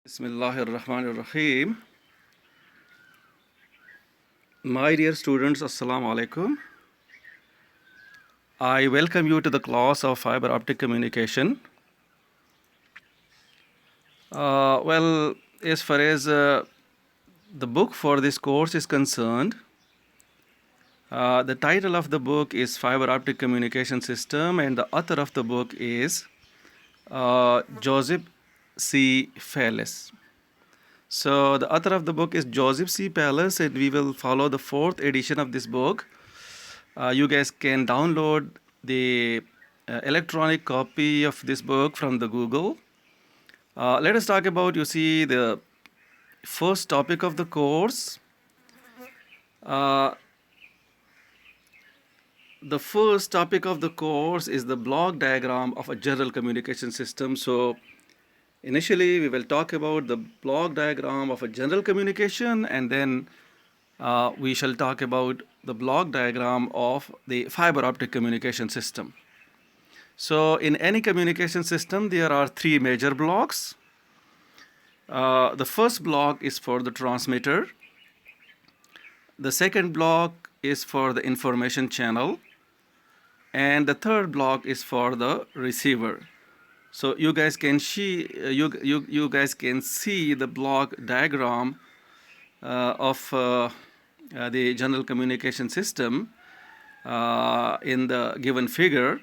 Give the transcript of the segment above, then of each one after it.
Bismillahirrahmanirrahim. My dear students, Assalamu alaikum. I welcome you to the class of fiber optic communication. As far as the book for this course is concerned, the title of the book is Fiber Optic Communication System, and the author of the book is Joseph C. Fallis. So the author of the book is Joseph C. Fallis, and we will follow the fourth edition of this book. You guys can download the electronic copy of this book from the Google. Let us talk about, the first topic of the course. The first topic of the course is the block diagram of a general communication system. So initially we will talk about the block diagram of a general communication, and then we shall talk about the block diagram of the fiber optic communication system. So in any communication system, there are three major blocks. The first block is for the transmitter. The second block is for the information channel. And the third block is for the receiver. So you guys can see, you guys can see the block diagram of the general communication system in the given figure.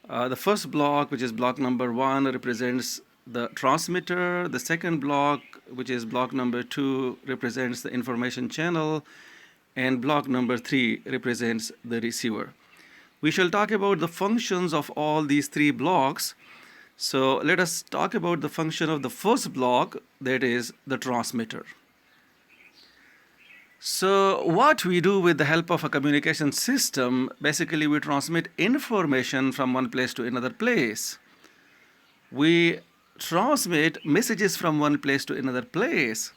The first block, which is block number 1, represents the transmitter. The second block, which is block number 2, represents the information channel, and block number 3 represents the receiver. We shall talk about the functions of all these three blocks. So let us talk about the function of the first block, that is the transmitter. So what we do with the help of a communication system, basically we transmit information from one place to another place. We transmit messages from one place to another place.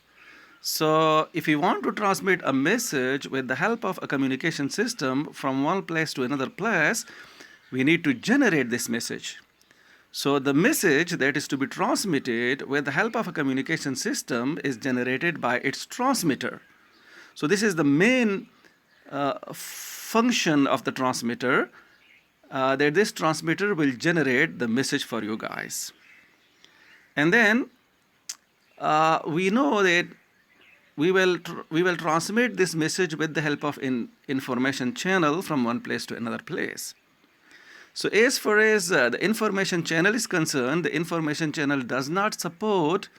So if you want to transmit a message with the help of a communication system from one place to another place, we need to generate this message. So the message that is to be transmitted with the help of a communication system is generated by its transmitter. So this is the main function of the transmitter, that this transmitter will generate the message for you guys. And then we know that we will transmit this message with the help of information channel from one place to another place. So as far as the information channel is concerned, the information channel does not support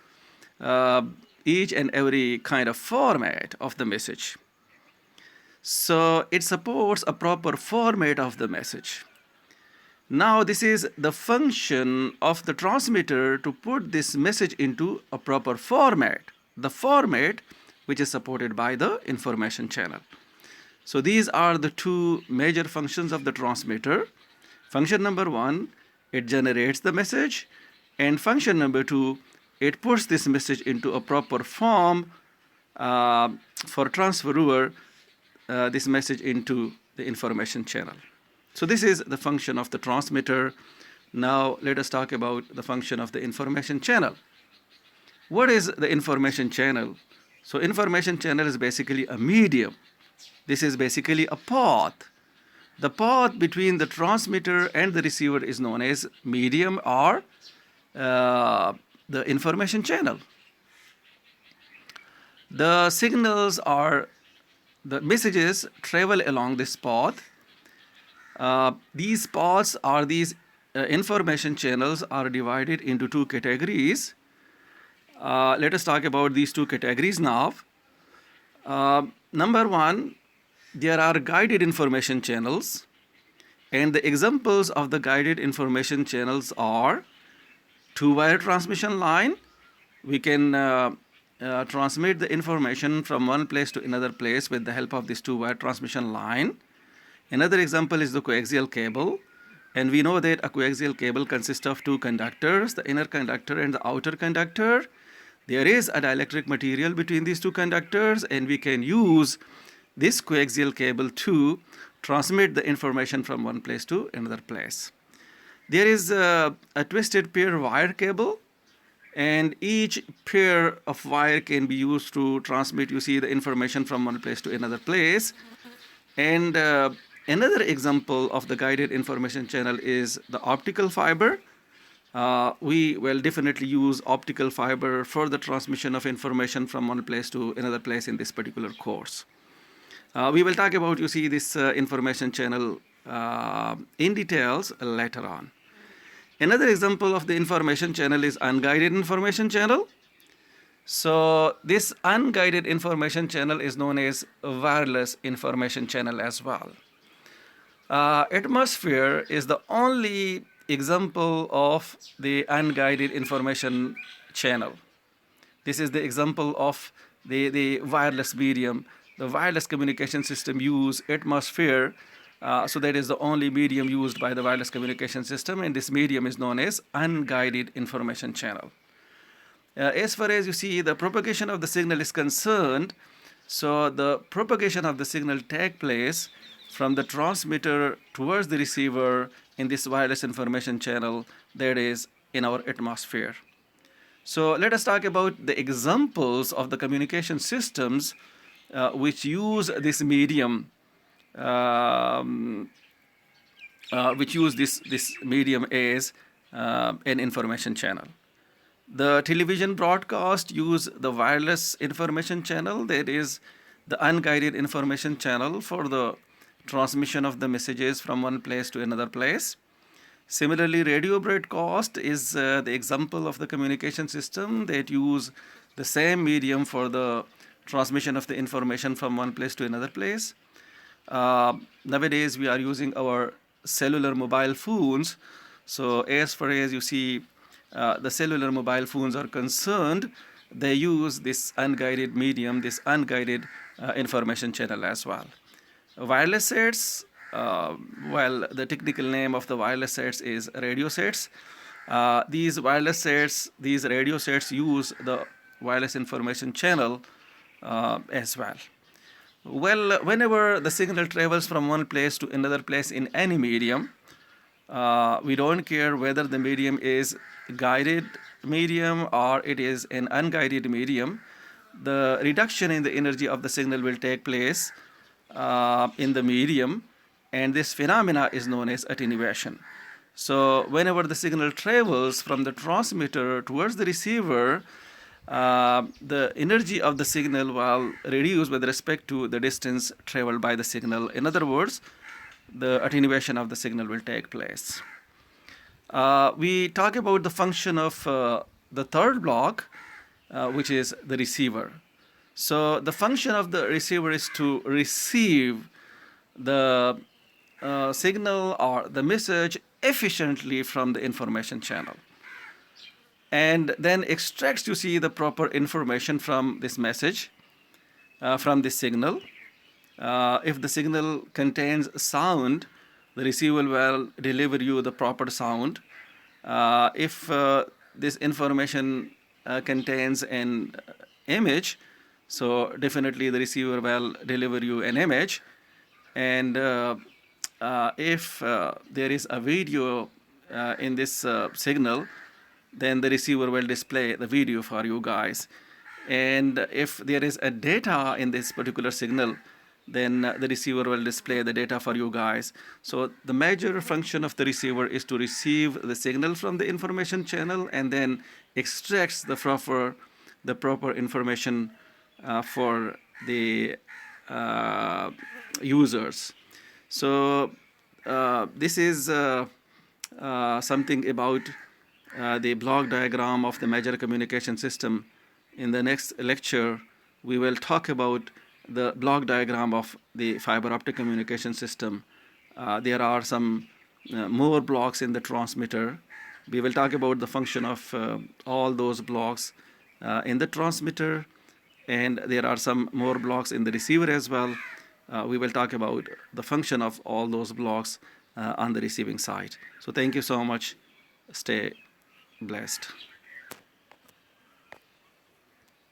each and every kind of format of the message. So it supports a proper format of the message. Now this is the function of the transmitter to put this message into a proper format, the format which is supported by the information channel. So these are the two major functions of the transmitter. Function number 1, it generates the message, and function number 2, it puts this message into a proper form for transfer this message into the information channel. So this is the function of the transmitter. Now let us talk about the function of the information channel. What is the information channel? So information channel is basically a medium. This is basically a path. The path between the transmitter and the receiver is known as medium, or the information channel. The signals or the messages travel along this path. These paths or these information channels are divided into two categories. Let us talk about these two categories now. Number 1, there are guided information channels, and the examples of the guided information channels are two-wire transmission line. We can transmit the information from one place to another place with the help of this two-wire transmission line. Another example is the coaxial cable, and we know that a coaxial cable consists of two conductors, the inner conductor and the outer conductor. There is a dielectric material between these two conductors, and we can use this coaxial cable to transmit the information from one place to another place. There is a twisted pair wire cable, And each pair of wire can be used to transmit, you see, the information from one place to another place. And another example of the guided information channel is the optical fiber. We will definitely use optical fiber for the transmission of information from one place to another place in this particular course. We will talk about, you see, this information channel in details later on. Another example of the information channel is unguided information channel. So this unguided information channel is known as wireless information channel as well. Atmosphere is the only example of the unguided information channel. This is the example of the wireless medium. The wireless communication system use atmosphere, so that is the only medium used by the wireless communication system, and this medium is known as unguided information channel. As far as, you see, the propagation of the signal is concerned, so the propagation of the signal take place from the transmitter towards the receiver in this wireless information channel, that is in our atmosphere. So let us talk about the examples of the communication systems which use this medium, which use this medium as an information channel. The television broadcast use the wireless information channel, that is the unguided information channel, for the transmission of the messages from one place to another place. Similarly, radio broadcast is the example of the communication system that use the same medium for the transmission of the information from one place to another place. Nowadays, we are using our cellular mobile phones. So as far as, you see, the cellular mobile phones are concerned, they use this unguided medium, this unguided information channel as well. Wireless sets, well, the technical name of the wireless sets is radio sets. These wireless sets, these radio sets use the wireless information channel as well. Well, whenever the signal travels from one place to another place in any medium, we don't care whether the medium is guided medium or it is an unguided medium. The reduction in the energy of the signal will take place in the medium, and this phenomena is known as attenuation. So whenever the signal travels from the transmitter towards the receiver, the energy of the signal will reduce with respect to the distance traveled by the signal. In other words, the attenuation of the signal will take place. We talk about the function of the third block, which is the receiver. So the function of the receiver is to receive the signal or the message efficiently from the information channel, and then extracts, you see, the proper information from this message, from this signal. If the signal contains sound, the receiver will deliver you the proper sound. If this information contains an image, so definitely the receiver will deliver you an image. And if there is a video in this signal, then the receiver will display the video for you guys. And if there is a data in this particular signal, then the receiver will display the data for you guys. So the major function of the receiver is to receive the signal from the information channel and then extracts the proper information for the users. So this is something about the block diagram of the major communication system. In the next lecture, we will talk about the block diagram of the fiber optic communication system. There are some more blocks in the transmitter. We will talk about the function of all those blocks in the transmitter, and there are some more blocks in the receiver as well. We will talk about the function of all those blocks on the receiving side. So thank you so much. Stay blessed.